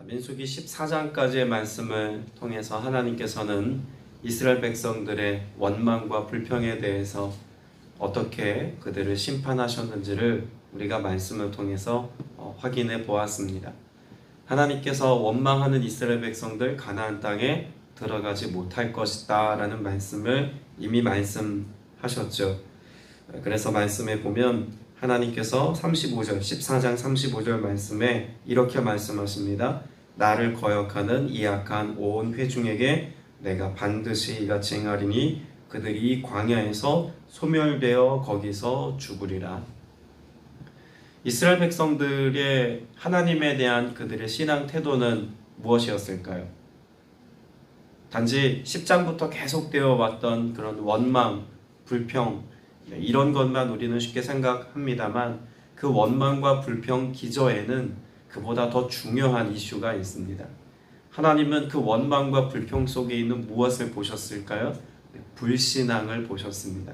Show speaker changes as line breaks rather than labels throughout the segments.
민수기 14장까지의 말씀을 통해서 하나님께서는 이스라엘 백성들의 원망과 불평에 대해서 어떻게 그들을 심판하셨는지를 우리가 말씀을 통해서 확인해 보았습니다. 하나님께서 원망하는 이스라엘 백성들 가나안 땅에 들어가지 못할 것이다 라는 말씀을 이미 말씀하셨죠. 그래서 말씀에 보면 하나님께서 14장 35절 말씀에 이렇게 말씀하십니다. 나를 거역하는 이 악한 온 회중에게 내가 반드시 이같이 행하리니 그들이 광야에서 소멸되어 거기서 죽으리라. 이스라엘 백성들의 하나님에 대한 그들의 신앙 태도는 무엇이었을까요? 단지 10장부터 계속되어 왔던 그런 원망, 불평 이런 것만 우리는 쉽게 생각합니다만 그 원망과 불평 기저에는 그보다 더 중요한 이슈가 있습니다. 하나님은 그 원망과 불평 속에 있는 무엇을 보셨을까요? 불신앙을 보셨습니다.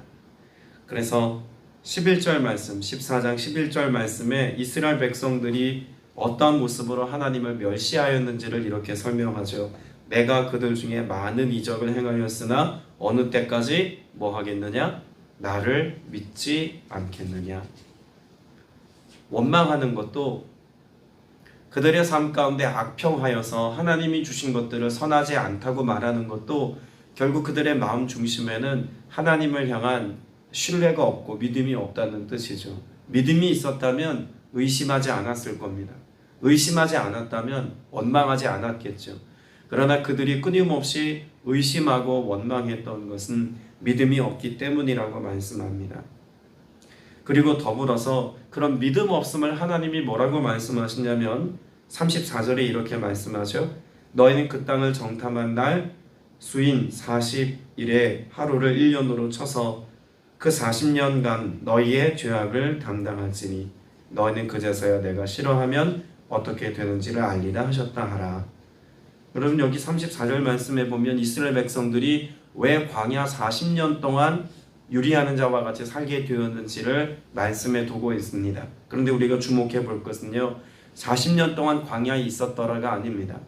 그래서 11절 말씀, 14장 11절 말씀에 이스라엘 백성들이 어떤 모습으로 하나님을 멸시하였는지를 이렇게 설명하죠. 내가 그들 중에 많은 이적을 행하였으나 어느 때까지 뭐 하겠느냐? 나를 믿지 않겠느냐? 원망하는 것도 그들의 삶 가운데 악평하여서 하나님이 주신 것들을 선하지 않다고 말하는 것도 결국 그들의 마음 중심에는 하나님을 향한 신뢰가 없고 믿음이 없다는 뜻이죠. 믿음이 있었다면 의심하지 않았을 겁니다. 의심하지 않았다면 원망하지 않았겠죠. 그러나 그들이 끊임없이 의심하고 원망했던 것은 믿음이 없기 때문이라고 말씀합니다. 그리고 더불어서 그런 믿음 없음을 하나님이 뭐라고 말씀하시냐면 34절에 이렇게 말씀하죠. 너희는 그 땅을 정탐한 날 수인 40일에 하루를 1년으로 쳐서 그 40년간 너희의 죄악을 담당할지니 너희는 그제서야 내가 싫어하면 어떻게 되는지를 알리라 하셨다 하라. 여러분 여기 34절 말씀에 보면 이스라엘 백성들이 왜 광야 40년 동안 유리하는 자와 같이 살게 되었는지를 말씀해 두고 있습니다. 그런데 우리가 주목해 볼 것은요. 40년 동안 광야에 있었더라가 아닙니다.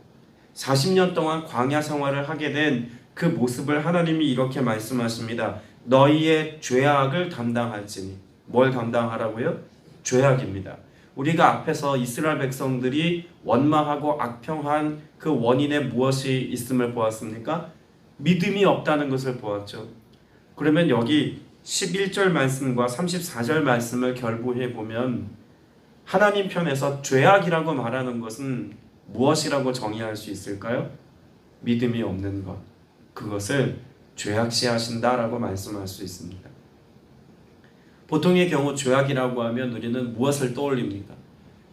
40년 동안 광야 생활을 하게 된 그 모습을 하나님이 이렇게 말씀하십니다. 너희의 죄악을 담당할지니. 뭘 담당하라고요? 죄악입니다. 우리가 앞에서 이스라엘 백성들이 원망하고 악평한 그 원인에 무엇이 있음을 보았습니까? 믿음이 없다는 것을 보았죠. 그러면 여기 11절 말씀과 34절 말씀을 결부해 보면 하나님 편에서 죄악이라고 말하는 것은 무엇이라고 정의할 수 있을까요? 믿음이 없는 것. 그것을 죄악시하신다라고 말씀할 수 있습니다. 보통의 경우 죄악이라고 하면 우리는 무엇을 떠올립니까?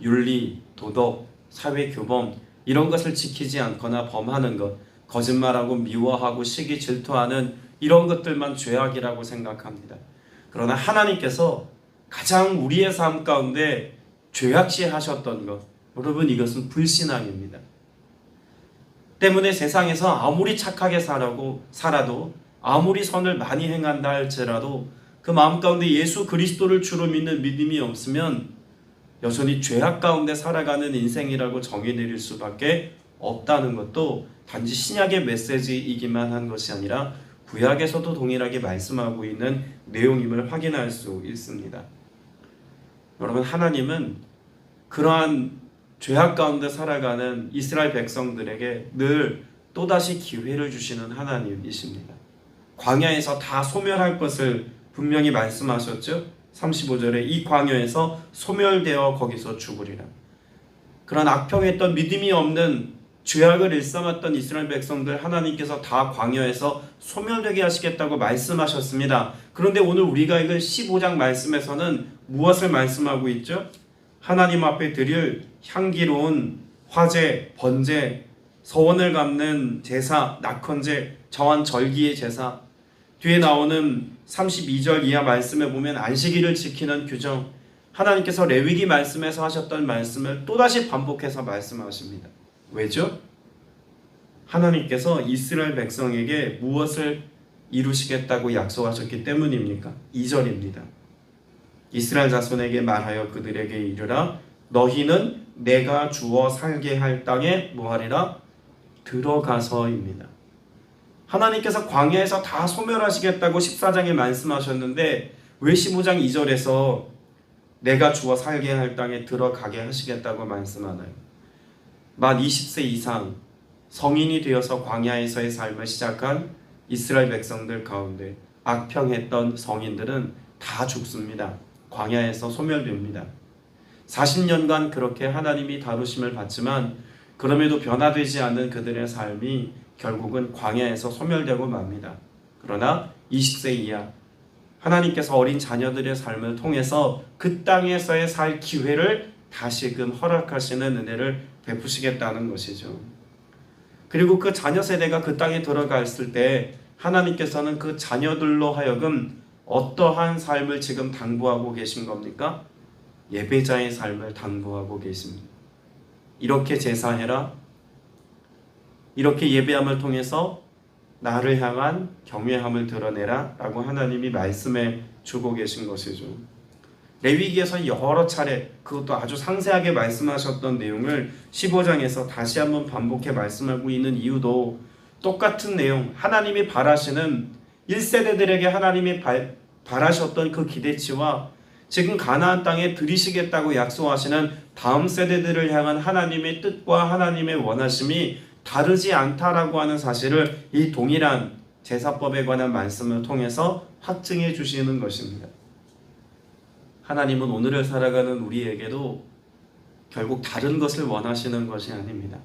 윤리, 도덕, 사회교범 이런 것을 지키지 않거나 범하는 것, 거짓말하고 미워하고 시기 질투하는 이런 것들만 죄악이라고 생각합니다. 그러나 하나님께서 가장 우리의 삶 가운데 죄악시하셨던 것, 여러분 이것은 불신앙입니다. 때문에 세상에서 아무리 착하게 살아도 아무리 선을 많이 행한다 할지라도 그 마음 가운데 예수 그리스도를 주로 믿는 믿음이 없으면 여전히 죄악 가운데 살아가는 인생이라고 정의 내릴 수밖에 없다는 것도 단지 신약의 메시지이기만 한 것이 아니라 구약에서도 동일하게 말씀하고 있는 내용임을 확인할 수 있습니다. 여러분 하나님은 그러한 죄악 가운데 살아가는 이스라엘 백성들에게 늘 또다시 기회를 주시는 하나님이십니다. 광야에서 다 소멸할 것을 분명히 말씀하셨죠. 35절에 이 광야에서 소멸되어 거기서 죽으리라. 그런 악평했던 믿음이 없는 죄악을 일삼았던 이스라엘 백성들 하나님께서 다 광야에서 소멸되게 하시겠다고 말씀하셨습니다. 그런데 오늘 우리가 읽은 15장 말씀에서는 무엇을 말씀하고 있죠? 하나님 앞에 드릴 향기로운 화제, 번제, 서원을 갚는 제사, 낙헌제, 정한 절기의 제사, 뒤에 나오는 32절 이하 말씀에 보면 안식일을 지키는 규정, 하나님께서 레위기 말씀에서 하셨던 말씀을 또다시 반복해서 말씀하십니다. 왜죠? 하나님께서 이스라엘 백성에게 무엇을 이루시겠다고 약속하셨기 때문입니까? 2절입니다. 이스라엘 자손에게 말하여 그들에게 이르라 너희는 내가 주어 살게 할 땅에 뭐하리라? 들어가서입니다. 하나님께서 광야에서 다 소멸하시겠다고 14장에 말씀하셨는데 왜 15장 2절에서 내가 주어 살게 할 땅에 들어가게 하시겠다고 말씀하나요? 만 20세 이상 성인이 되어서 광야에서의 삶을 시작한 이스라엘 백성들 가운데 악평했던 성인들은 다 죽습니다. 광야에서 소멸됩니다. 40년간 그렇게 하나님이 다루심을 받지만 그럼에도 변화되지 않는 그들의 삶이 결국은 광야에서 소멸되고 맙니다. 그러나 20세 이하 하나님께서 어린 자녀들의 삶을 통해서 그 땅에서의 살 기회를 다시금 허락하시는 은혜를 베푸시겠다는 것이죠. 그리고 그 자녀 세대가 그 땅에 들어갔을 때 하나님께서는 그 자녀들로 하여금 어떠한 삶을 지금 당부하고 계신 겁니까? 예배자의 삶을 당부하고 계십니다. 이렇게 제사해라. 이렇게 예배함을 통해서 나를 향한 경외함을 드러내라 라고 하나님이 말씀해 주고 계신 것이죠. 레위기에서 여러 차례 그것도 아주 상세하게 말씀하셨던 내용을 15장에서 다시 한번 반복해 말씀하고 있는 이유도 똑같은 내용, 하나님이 바라시는 1세대들에게 하나님이 바라셨던 그 기대치와 지금 가나안 땅에 들이시겠다고 약속하시는 다음 세대들을 향한 하나님의 뜻과 하나님의 원하심이 다르지 않다라고 하는 사실을 이 동일한 제사법에 관한 말씀을 통해서 확증해 주시는 것입니다. 하나님은 오늘을 살아가는 우리에게도 결국 다른 것을 원하시는 것이 아닙니다.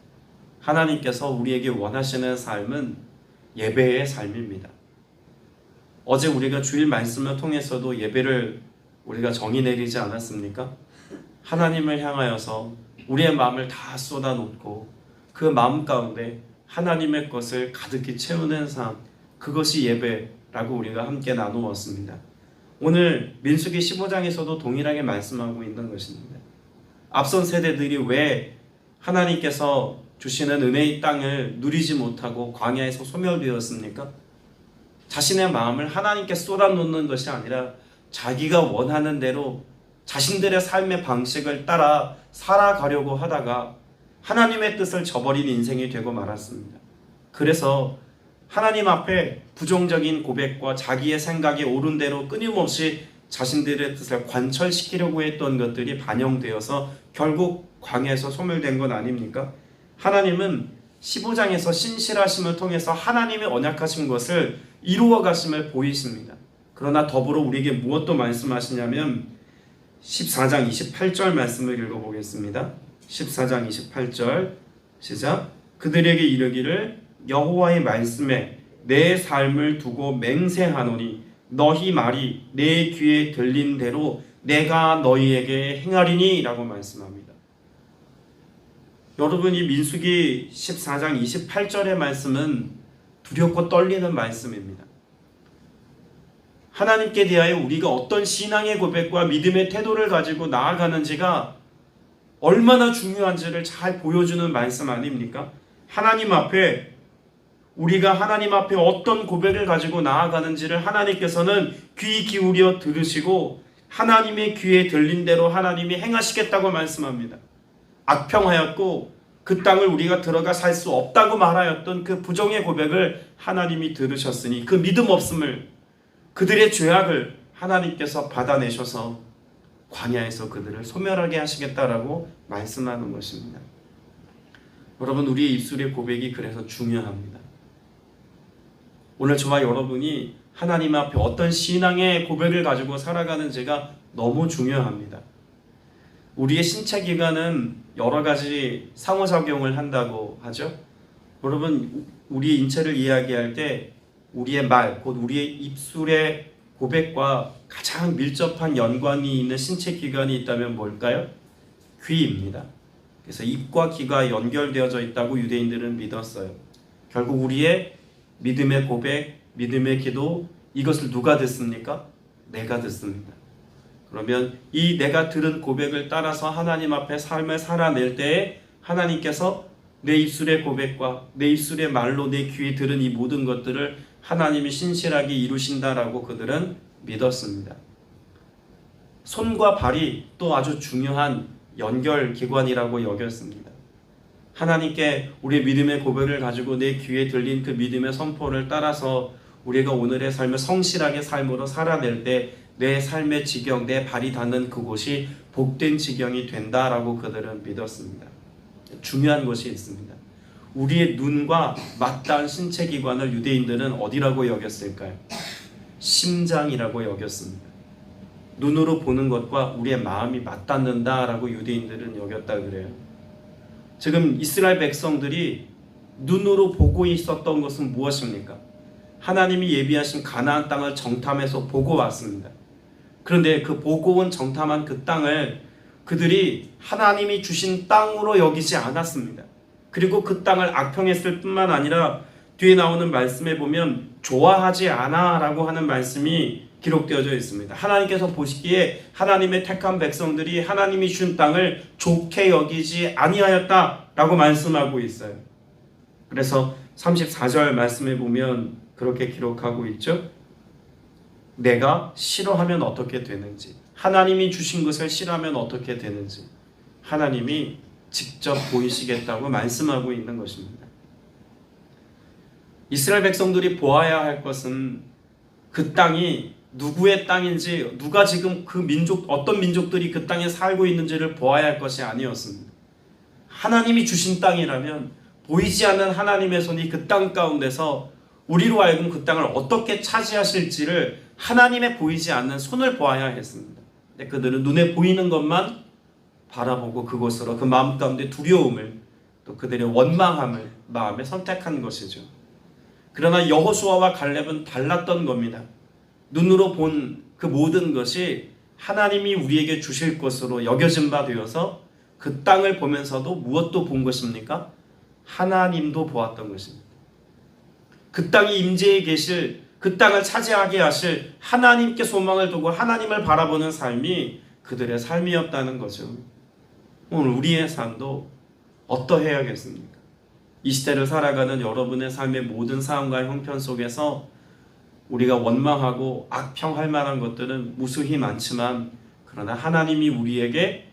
하나님께서 우리에게 원하시는 삶은 예배의 삶입니다. 어제 우리가 주일 말씀을 통해서도 예배를 우리가 정의 내리지 않았습니까? 하나님을 향하여서 우리의 마음을 다 쏟아놓고 그 마음 가운데 하나님의 것을 가득히 채우는 삶, 그것이 예배라고 우리가 함께 나누었습니다. 오늘 민수기 15장에서도 동일하게 말씀하고 있는 것입니다. 앞선 세대들이 왜 하나님께서 주시는 은혜의 땅을 누리지 못하고 광야에서 소멸되었습니까? 자신의 마음을 하나님께 쏟아놓는 것이 아니라 자기가 원하는 대로 자신들의 삶의 방식을 따라 살아가려고 하다가 하나님의 뜻을 저버린 인생이 되고 말았습니다. 그래서 하나님 앞에 부정적인 고백과 자기의 생각에 옳은 대로 끊임없이 자신들의 뜻을 관철시키려고 했던 것들이 반영되어서 결국 광야에서 소멸된 건 아닙니까? 하나님은 15장에서 신실하심을 통해서 하나님의 언약하신 것을 이루어 가심을 보이십니다. 그러나 더불어 우리에게 무엇도 말씀하시냐면 14장 28절 말씀을 읽어보겠습니다. 14장 28절 시작. 그들에게 이르기를 여호와의 말씀에 내 삶을 두고 맹세하노니 너희 말이 내 귀에 들린 대로 내가 너희에게 행하리니 라고 말씀합니다. 여러분, 이 민수기 14장 28절의 말씀은 두렵고 떨리는 말씀입니다. 하나님께 대하여 우리가 어떤 신앙의 고백과 믿음의 태도를 가지고 나아가는지가 얼마나 중요한지를 잘 보여주는 말씀 아닙니까? 하나님 앞에 우리가 하나님 앞에 어떤 고백을 가지고 나아가는지를 하나님께서는 귀 기울여 들으시고 하나님의 귀에 들린 대로 하나님이 행하시겠다고 말씀합니다. 악평하였고 그 땅을 우리가 들어가 살 수 없다고 말하였던 그 부정의 고백을 하나님이 들으셨으니 그 믿음 없음을, 그들의 죄악을 하나님께서 받아내셔서 광야에서 그들을 소멸하게 하시겠다라고 말씀하는 것입니다. 여러분, 우리의 입술의 고백이 그래서 중요합니다. 오늘 저와 여러분이 하나님 앞에 어떤 신앙의 고백을 가지고 살아가는지가 너무 중요합니다. 우리의 신체 기관은 여러 가지 상호작용을 한다고 하죠. 여러분, 우리의 인체를 이야기할 때 우리의 말, 곧 우리의 입술의 고백과 가장 밀접한 연관이 있는 신체 기관이 있다면 뭘까요? 귀입니다. 그래서 입과 귀가 연결되어져 있다고 유대인들은 믿었어요. 결국 우리의 믿음의 고백, 믿음의 기도, 이것을 누가 듣습니까? 내가 듣습니다. 그러면 이 내가 들은 고백을 따라서 하나님 앞에 삶을 살아낼 때에 하나님께서 내 입술의 고백과 내 입술의 말로 내 귀에 들은 이 모든 것들을 하나님이 신실하게 이루신다라고 그들은 믿었습니다. 손과 발이 또 아주 중요한 연결기관이라고 여겼습니다. 하나님께 우리의 믿음의 고백을 가지고 내 귀에 들린 그 믿음의 선포를 따라서 우리가 오늘의 삶을 성실하게 삶으로 살아낼 때 내 삶의 지경, 내 발이 닿는 그곳이 복된 지경이 된다라고 그들은 믿었습니다. 중요한 것이 있습니다. 우리의 눈과 맞닿은 신체 기관을 유대인들은 어디라고 여겼을까요? 심장이라고 여겼습니다. 눈으로 보는 것과 우리의 마음이 맞닿는다라고 유대인들은 여겼다 그래요. 지금 이스라엘 백성들이 눈으로 보고 있었던 것은 무엇입니까? 하나님이 예비하신 가나안 땅을 정탐해서 보고 왔습니다. 그런데 그 보고 온 정탐한 그 땅을 그들이 하나님이 주신 땅으로 여기지 않았습니다. 그리고 그 땅을 악평했을 뿐만 아니라 뒤에 나오는 말씀에 보면 좋아하지 않아 라고 하는 말씀이 기록되어져 있습니다. 하나님께서 보시기에 하나님의 택한 백성들이 하나님이 준 땅을 좋게 여기지 아니하였다 라고 말씀하고 있어요. 그래서 34절 말씀에 보면 그렇게 기록하고 있죠. 내가 싫어하면 어떻게 되는지, 하나님이 주신 것을 싫어하면 어떻게 되는지 하나님이 직접 보이시겠다고 말씀하고 있는 것입니다. 이스라엘 백성들이 보아야 할 것은 그 땅이 누구의 땅인지, 누가 지금 그 민족, 어떤 민족들이 그 땅에 살고 있는지를 보아야 할 것이 아니었습니다. 하나님이 주신 땅이라면 보이지 않는 하나님의 손이 그 땅 가운데서 우리로 하여금 그 땅을 어떻게 차지하실지를 하나님의 보이지 않는 손을 보아야 했습니다. 근데 그들은 눈에 보이는 것만 바라보고 그곳으로 그 마음 가운데 두려움을, 또 그들의 원망함을 마음에 선택한 것이죠. 그러나 여호수아와 갈렙은 달랐던 겁니다. 눈으로 본 그 모든 것이 하나님이 우리에게 주실 것으로 여겨진 바 되어서 그 땅을 보면서도 무엇도 본 것입니까? 하나님도 보았던 것입니다. 그 땅이 임재해 계실, 그 땅을 차지하게 하실 하나님께 소망을 두고 하나님을 바라보는 삶이 그들의 삶이었다는 거죠. 오늘 우리의 삶도 어떠해야겠습니까? 이 시대를 살아가는 여러분의 삶의 모든 상황과 형편 속에서 우리가 원망하고 악평할 만한 것들은 무수히 많지만, 그러나 하나님이 우리에게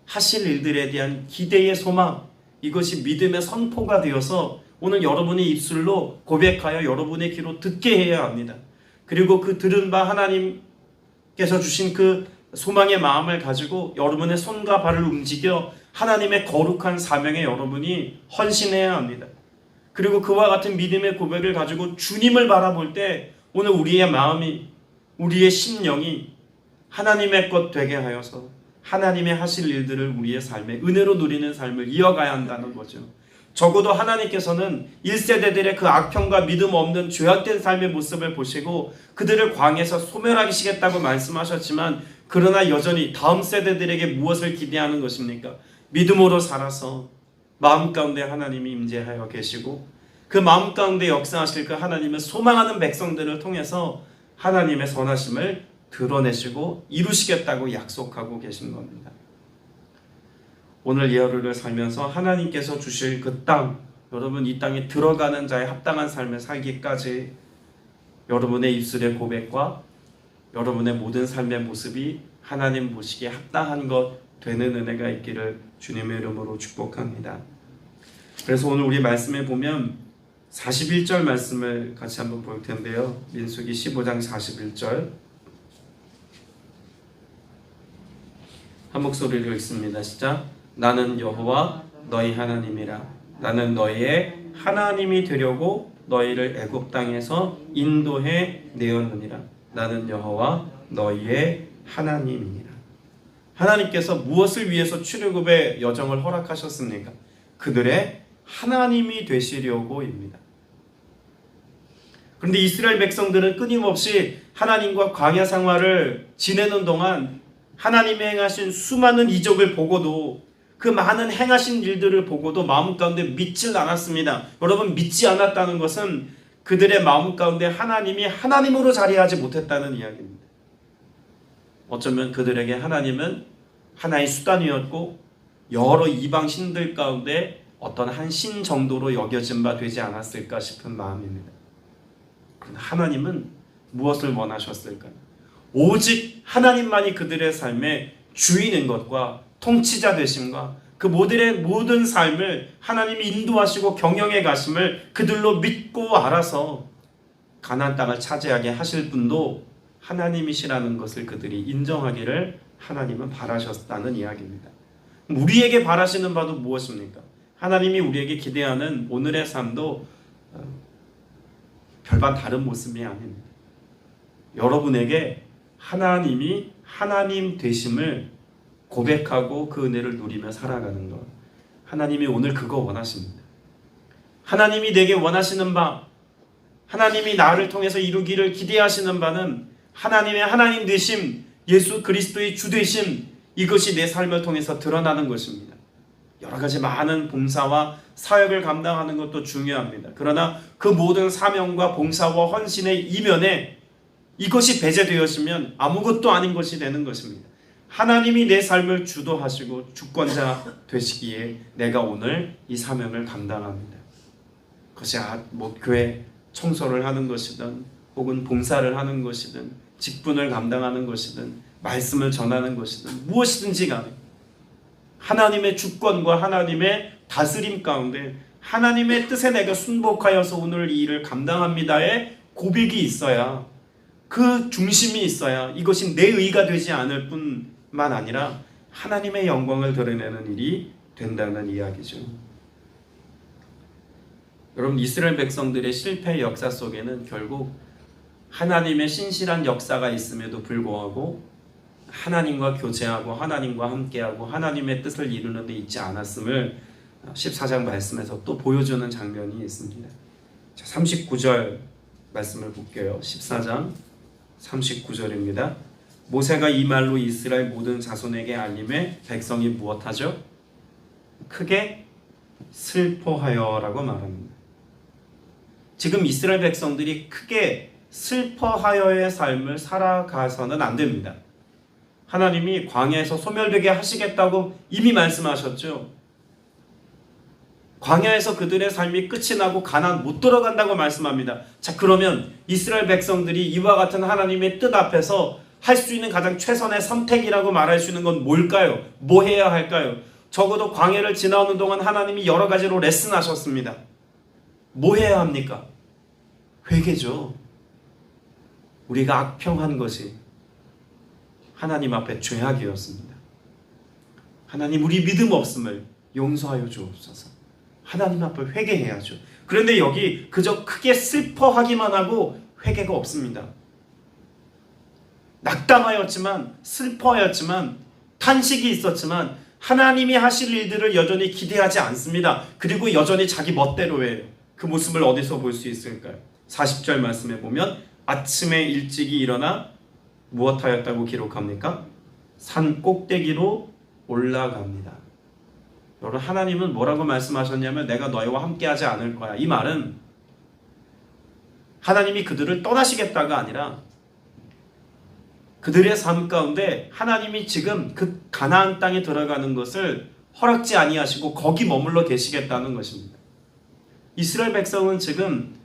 하실 일들에 대한 기대의 소망, 이것이 믿음의 선포가 되어서 오늘 여러분의 입술로 고백하여 여러분의 귀로 듣게 해야 합니다. 그리고 그 들은 바 하나님께서 주신 그 소망의 마음을 가지고 여러분의 손과 발을 움직여 하나님의 거룩한 사명에 여러분이 헌신해야 합니다. 그리고 그와 같은 믿음의 고백을 가지고 주님을 바라볼 때 오늘 우리의 마음이, 우리의 심령이 하나님의 것 되게 하여서 하나님의 하실 일들을 우리의 삶에 은혜로 누리는 삶을 이어가야 한다는 거죠. 적어도 하나님께서는 1세대들의 그 악평과 믿음 없는 죄악된 삶의 모습을 보시고 그들을 광야에서 소멸하시겠다고 말씀하셨지만, 그러나 여전히 다음 세대들에게 무엇을 기대하는 것입니까? 믿음으로 살아서 마음 가운데 하나님이 임재하여 계시고 그 마음 가운데 역사하실 그 하나님을 소망하는 백성들을 통해서 하나님의 선하심을 드러내시고 이루시겠다고 약속하고 계신 겁니다. 오늘 이 하루를 살면서 하나님께서 주실 그 땅, 여러분 이 땅에 들어가는 자의 합당한 삶을 살기까지 여러분의 입술의 고백과 여러분의 모든 삶의 모습이 하나님 보시기에 합당한 것 되는 은혜가 있기를 주님의 이름으로 축복합니다. 그래서 오늘 우리 말씀에 보면 41절 말씀을 같이 한번 볼 텐데요. 민수기 15장 41절 한 목소리로 읽습니다. 시작. 나는 여호와 너희 하나님이라. 나는 너희의 하나님이 되려고 너희를 애굽 땅에서 인도해 내었느니라. 나는 여호와 너희의 하나님이니라. 하나님께서 무엇을 위해서 출애굽의 여정을 허락하셨습니까? 그들의 하나님이 되시려고입니다. 그런데 이스라엘 백성들은 끊임없이 하나님과 광야 생활을 지내는 동안 하나님이 행하신 수많은 이적을 보고도, 그 많은 행하신 일들을 보고도 마음 가운데 믿질 않았습니다. 여러분, 믿지 않았다는 것은 그들의 마음 가운데 하나님이 하나님으로 자리하지 못했다는 이야기입니다. 어쩌면 그들에게 하나님은 하나의 수단이었고 여러 이방 신들 가운데 어떤 한 신 정도로 여겨진 바 되지 않았을까 싶은 마음입니다. 그러나 하나님은 무엇을 원하셨을까요? 오직 하나님만이 그들의 삶의 주인인 것과 통치자 되심과 그 모든 삶을 하나님이 인도하시고 경영해 가심을 그들로 믿고 알아서 가나안 땅을 차지하게 하실 분도 하나님이시라는 것을 그들이 인정하기를 하나님은 바라셨다는 이야기입니다. 우리에게 바라시는 바도 무엇입니까? 하나님이 우리에게 기대하는 오늘의 삶도 별반 다른 모습이 아닙니다. 여러분에게 하나님이 하나님 되심을 고백하고 그 은혜를 누리며 살아가는 것, 하나님이 오늘 그거 원하십니다. 하나님이 내게 원하시는 바, 하나님이 나를 통해서 이루기를 기대하시는 바는 하나님의 하나님 되심, 예수 그리스도의 주 되심, 이것이 내 삶을 통해서 드러나는 것입니다. 여러 가지 많은 봉사와 사역을 감당하는 것도 중요합니다. 그러나 그 모든 사명과 봉사와 헌신의 이면에 이것이 배제되었으면 아무것도 아닌 것이 되는 것입니다. 하나님이 내 삶을 주도하시고 주권자 되시기에 내가 오늘 이 사명을 감당합니다. 그것이 교회 청소를 하는 것이든 혹은 봉사를 하는 것이든 직분을 감당하는 것이든 말씀을 전하는 것이든 무엇이든지 간에 하나님의 주권과 하나님의 다스림 가운데 하나님의 뜻에 내가 순복하여서 오늘 이 일을 감당합니다의 고백이 있어야, 그 중심이 있어야 이것이 내 의가 되지 않을 뿐만 아니라 하나님의 영광을 드러내는 일이 된다는 이야기죠. 여러분, 이스라엘 백성들의 실패 역사 속에는 결국 하나님의 신실한 역사가 있음에도 불구하고 하나님과 교제하고 하나님과 함께하고 하나님의 뜻을 이루는 데 있지 않았음을 14장 말씀에서 또 보여주는 장면이 있습니다. 39절 말씀을 볼게요. 14장 39절입니다. 모세가 이 말로 이스라엘 모든 자손에게 알림해 백성이 무엇하죠? 크게 슬퍼하여라고 말합니다. 지금 이스라엘 백성들이 크게 슬퍼하여의 삶을 살아가서는 안 됩니다. 하나님이 광야에서 소멸되게 하시겠다고 이미 말씀하셨죠. 광야에서 그들의 삶이 끝이 나고 가나안 못 들어간다고 말씀합니다. 자, 그러면 이스라엘 백성들이 이와 같은 하나님의 뜻 앞에서 할 수 있는 가장 최선의 선택이라고 말할 수 있는 건 뭘까요? 뭐 해야 할까요? 적어도 광야를 지나오는 동안 하나님이 여러 가지로 레슨하셨습니다. 뭐 해야 합니까? 회개죠. 우리가 악평한 것이 하나님 앞에 죄악이었습니다. 하나님, 우리 믿음 없음을 용서하여 주옵소서. 하나님 앞에 회개해야죠. 그런데 여기 그저 크게 슬퍼하기만 하고 회개가 없습니다. 낙담하였지만, 슬퍼하였지만, 탄식이 있었지만 하나님이 하실 일들을 여전히 기대하지 않습니다. 그리고 여전히 자기 멋대로 해요. 그 모습을 어디서 볼 수 있을까요? 40절 말씀에 보면 아침에 일찍이 일어나 무엇하였다고 기록합니까? 산 꼭대기로 올라갑니다. 여러분, 하나님은 뭐라고 말씀하셨냐면 내가 너희와 함께하지 않을 거야. 이 말은 하나님이 그들을 떠나시겠다가 아니라 그들의 삶 가운데 하나님이 지금 그 가나안 땅에 들어가는 것을 허락지 아니하시고 거기 머물러 계시겠다는 것입니다. 이스라엘 백성은 지금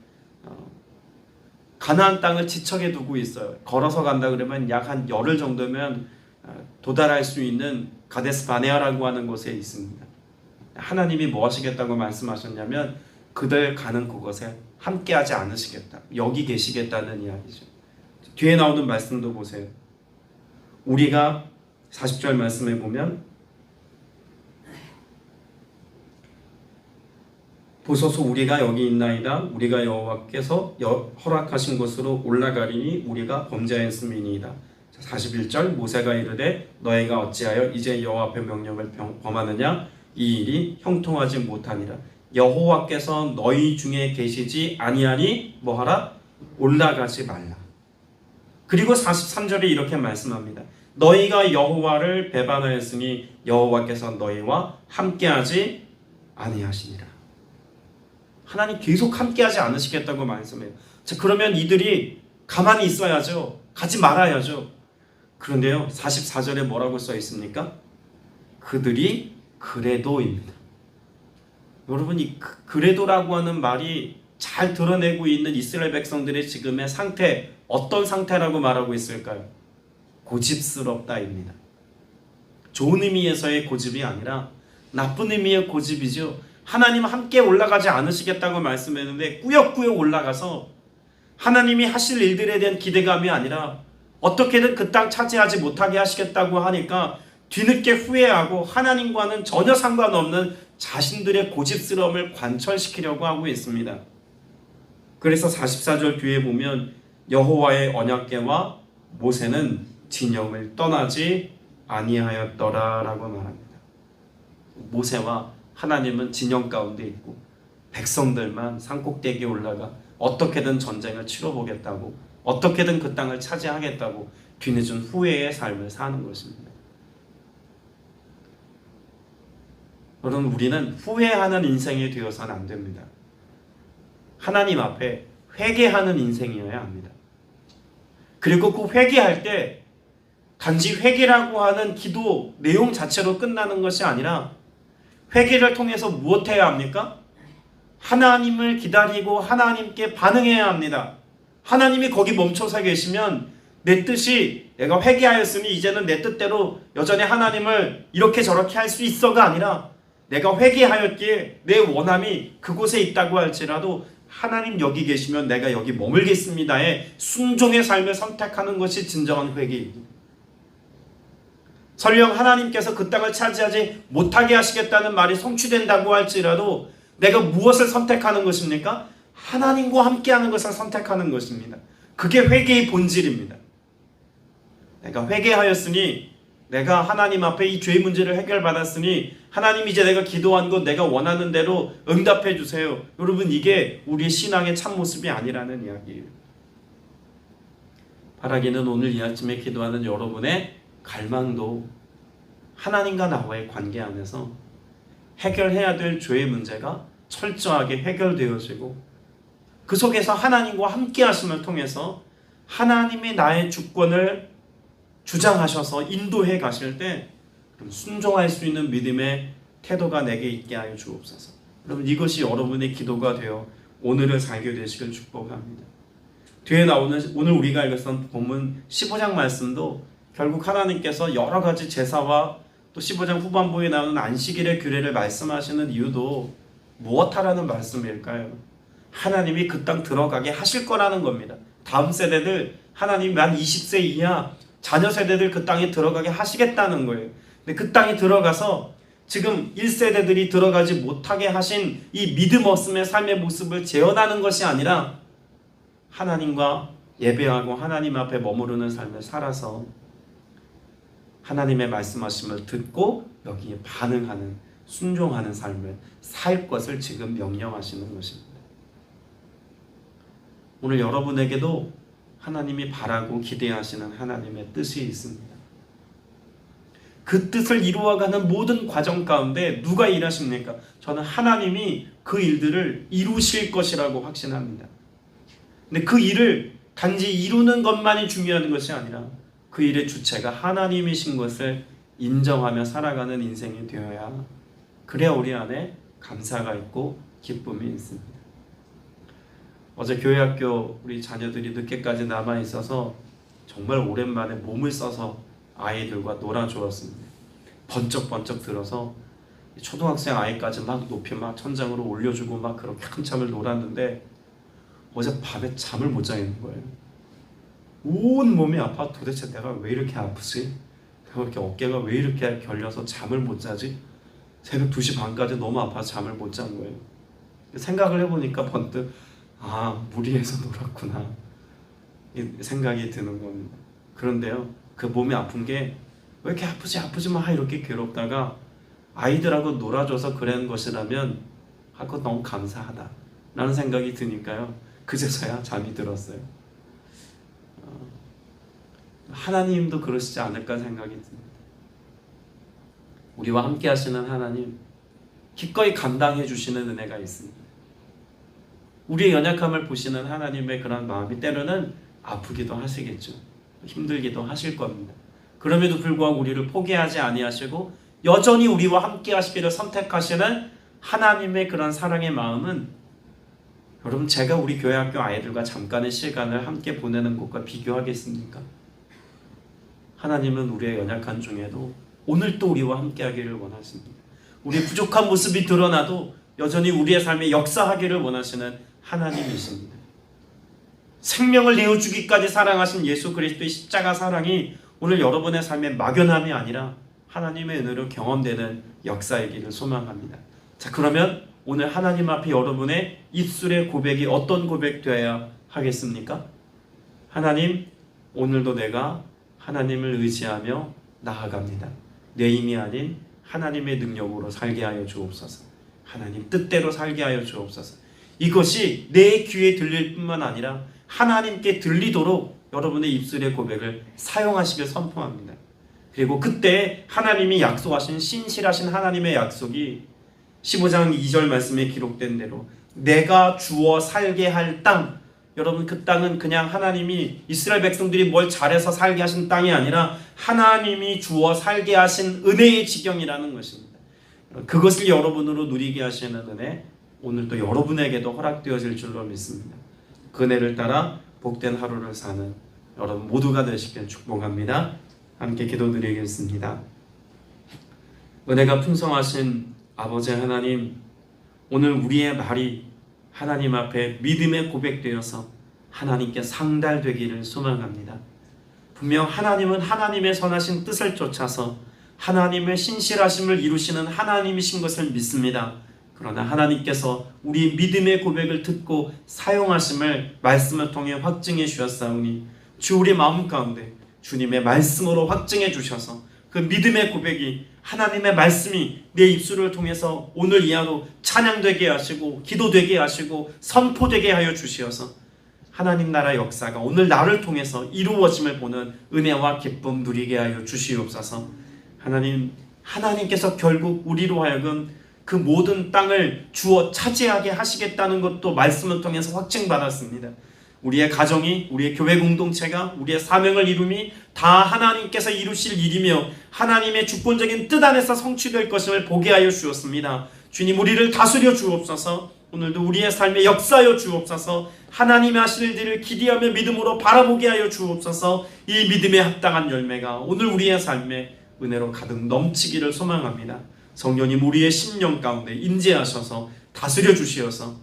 가나안 땅을 지척에 두고 있어요. 걸어서 간다 그러면 약 한 열흘 정도면 도달할 수 있는 가데스 바네아라고 하는 곳에 있습니다. 하나님이 뭐 하시겠다고 말씀하셨냐면 그들 가는 그곳에 함께하지 않으시겠다. 여기 계시겠다는 이야기죠. 뒤에 나오는 말씀도 보세요. 우리가 40절 말씀에 보면 보소서 우리가 여기 있나이다. 우리가 여호와께서 허락하신 곳으로 올라가리니 우리가 범죄하였음이니이다. 41절 모세가 이르되 너희가 어찌하여 이제 여호와 앞에 명령을 범하느냐? 이 일이 형통하지 못하니라. 여호와께서 너희 중에 계시지 아니하니 뭐하라? 올라가지 말라. 그리고 43절에 이렇게 말씀합니다. 너희가 여호와를 배반하였으니 여호와께서 너희와 함께하지 아니하시니라. 하나님 계속 함께하지 않으시겠다고 말씀해요. 자, 그러면 이들이 가만히 있어야죠. 가지 말아야죠. 그런데요, 44절에 뭐라고 써 있습니까? 그들이 그래도입니다. 여러분, 이 그래도라고 하는 말이 잘 드러내고 있는 이스라엘 백성들의 지금의 상태, 어떤 상태라고 말하고 있을까요? 고집스럽다입니다. 좋은 의미에서의 고집이 아니라 나쁜 의미의 고집이죠. 하나님 함께 올라가지 않으시겠다고 말씀했는데 꾸역꾸역 올라가서 하나님이 하실 일들에 대한 기대감이 아니라 어떻게든 그 땅 차지하지 못하게 하시겠다고 하니까 뒤늦게 후회하고 하나님과는 전혀 상관없는 자신들의 고집스러움을 관철시키려고 하고 있습니다. 그래서 44절 뒤에 보면 여호와의 언약궤와 모세는 진영을 떠나지 아니하였더라라고 말합니다. 모세와 하나님은 진영 가운데 있고 백성들만 산꼭대기에 올라가 어떻게든 전쟁을 치러보겠다고, 어떻게든 그 땅을 차지하겠다고 뒤늦은 후회의 삶을 사는 것입니다. 여러분, 우리는 후회하는 인생이 되어서는 안 됩니다. 하나님 앞에 회개하는 인생이어야 합니다. 그리고 그 회개할 때 단지 회개라고 하는 기도 내용 자체로 끝나는 것이 아니라 회개를 통해서 무엇 해야 합니까? 하나님을 기다리고 하나님께 반응해야 합니다. 하나님이 거기 멈춰서 계시면 내 뜻이 내가 회개하였으니 이제는 내 뜻대로 여전히 하나님을 이렇게 저렇게 할 수 있어가 아니라 내가 회개하였기에 내 원함이 그곳에 있다고 할지라도 하나님 여기 계시면 내가 여기 머물겠습니다의 순종의 삶을 선택하는 것이 진정한 회개입니다. 설령 하나님께서 그 땅을 차지하지 못하게 하시겠다는 말이 성취된다고 할지라도 내가 무엇을 선택하는 것입니까? 하나님과 함께하는 것을 선택하는 것입니다. 그게 회개의 본질입니다. 내가 회개하였으니, 내가 하나님 앞에 이 죄의 문제를 해결받았으니 하나님 이제 내가 기도한 것 내가 원하는 대로 응답해 주세요. 여러분, 이게 우리의 신앙의 참모습이 아니라는 이야기예요. 바라기는 오늘 이 아침에 기도하는 여러분의 갈망도 하나님과 나와의 관계 안에서 해결해야 될 죄의 문제가 철저하게 해결되어지고 그 속에서 하나님과 함께 하심을 통해서 하나님이 나의 주권을 주장하셔서 인도해 가실 때 순종할 수 있는 믿음의 태도가 내게 있게 하여 주옵소서. 여러분, 이것이 여러분의 기도가 되어 오늘을 살게 되시길 축복합니다. 뒤에 나오는 오늘 우리가 읽었던 본문 15장 말씀도 결국 하나님께서 여러 가지 제사와 또 15장 후반부에 나오는 안식일의 규례를 말씀하시는 이유도 무엇하라는 말씀일까요? 하나님이 그 땅 들어가게 하실 거라는 겁니다. 다음 세대들, 하나님이 만 20세 이하 자녀 세대들 그 땅에 들어가게 하시겠다는 거예요. 근데 그 땅에 들어가서 지금 1세대들이 들어가지 못하게 하신 이 믿음 없음의 삶의 모습을 재현하는 것이 아니라 하나님과 예배하고 하나님 앞에 머무르는 삶을 살아서 하나님의 말씀하심을 듣고 여기에 반응하는, 순종하는 삶을 살 것을 지금 명령하시는 것입니다. 오늘 여러분에게도 하나님이 바라고 기대하시는 하나님의 뜻이 있습니다. 그 뜻을 이루어가는 모든 과정 가운데 누가 일하십니까? 저는 하나님이 그 일들을 이루실 것이라고 확신합니다. 근데 그 일을 단지 이루는 것만이 중요한 것이 아니라 그 일의 주체가 하나님이신 것을 인정하며 살아가는 인생이 되어야, 그래야 우리 안에 감사가 있고 기쁨이 있습니다. 어제 교회학교 우리 자녀들이 늦게까지 남아있어서 정말 오랜만에 몸을 써서 아이들과 놀아주었습니다. 번쩍번쩍 들어서 초등학생 아이까지 막 높이 막 천장으로 올려주고 막 그렇게 한참을 놀았는데 어제 밤에 잠을 못 자겠는 거예요. 온 몸이 아파. 도대체 내가 왜 이렇게 아프지? 내가 이렇게 어깨가 왜 이렇게 결려서 잠을 못 자지? 새벽 2시 반까지 너무 아파서 잠을 못 잔 거예요. 생각을 해보니까 번뜩 무리해서 놀았구나 이 생각이 드는 겁니다. 그런데요, 그 몸이 아픈 게 왜 이렇게 아프지 마 이렇게 괴롭다가 아이들하고 놀아줘서 그런 것이라면 그거 너무 감사하다 라는 생각이 드니까요, 그제서야 잠이 들었어요. 하나님도 그러시지 않을까 생각이 듭니다. 우리와 함께 하시는 하나님, 기꺼이 감당해 주시는 은혜가 있습니다. 우리의 연약함을 보시는 하나님의 그런 마음이 때로는 아프기도 하시겠죠. 힘들기도 하실 겁니다. 그럼에도 불구하고 우리를 포기하지 아니하시고 여전히 우리와 함께 하시기를 선택하시는 하나님의 그런 사랑의 마음은, 여러분, 제가 우리 교회학교 아이들과 잠깐의 시간을 함께 보내는 것과 비교하겠습니까? 하나님은 우리의 연약한 중에도 오늘 또 우리와 함께하기를 원하십니다. 우리 부족한 모습이 드러나도 여전히 우리의 삶에 역사하기를 원하시는 하나님이십니다. 생명을 내어주기까지 사랑하신 예수 그리스도의 십자가 사랑이 오늘 여러분의 삶의 막연함이 아니라 하나님의 은혜로 경험되는 역사이기를 소망합니다. 자, 그러면 오늘 하나님 앞에 여러분의 입술의 고백이 어떤 고백되어야 하겠습니까? 하나님, 오늘도 내가 하나님을 의지하며 나아갑니다. 내 힘이 아닌 하나님의 능력으로 살게 하여 주옵소서. 하나님 뜻대로 살게 하여 주옵소서. 이것이 내 귀에 들릴 뿐만 아니라 하나님께 들리도록 여러분의 입술의 고백을 사용하시길 선포합니다. 그리고 그때 하나님이 약속하신 신실하신 하나님의 약속이 15장 2절 말씀에 기록된 대로 내가 주어 살게 할 땅, 여러분 그 땅은 그냥 하나님이 이스라엘 백성들이 뭘 잘해서 살게 하신 땅이 아니라 하나님이 주어 살게 하신 은혜의 지경이라는 것입니다. 그것을 여러분으로 누리게 하시는 은혜, 오늘도 여러분에게도 허락되어질 줄로 믿습니다. 그 은혜를 따라 복된 하루를 사는 여러분 모두가 되시길 축복합니다. 함께 기도드리겠습니다. 은혜가 풍성하신 아버지 하나님, 오늘 우리의 말이 하나님 앞에 믿음의 고백되어서 하나님께 상달되기를 소망합니다. 분명 하나님은 하나님의 선하신 뜻을 쫓아서 하나님의 신실하심을 이루시는 하나님이신 것을 믿습니다. 그러나 하나님께서 우리 믿음의 고백을 듣고 사용하심을 말씀을 통해 확증해 주셨사오니 주 우리 마음 가운데 주님의 말씀으로 확증해 주셔서 그 믿음의 고백이 하나님의 말씀이 내 입술을 통해서 오늘 이 하루 찬양되게 하시고 기도되게 하시고 선포되게 하여 주시어서 하나님 나라 역사가 오늘 나를 통해서 이루어짐을 보는 은혜와 기쁨 누리게 하여 주시옵소서. 하나님께서 결국 우리로 하여금 그 모든 땅을 주어 차지하게 하시겠다는 것도 말씀을 통해서 확증받았습니다. 우리의 가정이, 우리의 교회 공동체가, 우리의 사명을 이룸이 다 하나님께서 이루실 일이며 하나님의 주권적인 뜻 안에서 성취될 것임을 보게 하여 주었습니다. 주님, 우리를 다스려 주옵소서. 오늘도 우리의 삶에 역사하여 주옵소서. 하나님의 하실 일들을 기대하며 믿음으로 바라보게 하여 주옵소서. 이 믿음에 합당한 열매가 오늘 우리의 삶에 은혜로 가득 넘치기를 소망합니다. 성령님 우리의 심령 가운데 임재하셔서 다스려 주시어서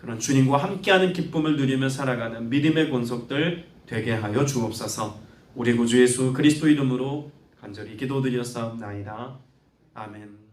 그런 주님과 함께하는 기쁨을 누리며 살아가는 믿음의 권속들 되게 하여 주옵소서. 우리 구주 예수 그리스도 이름으로 간절히 기도드렸사옵나이다. 아멘.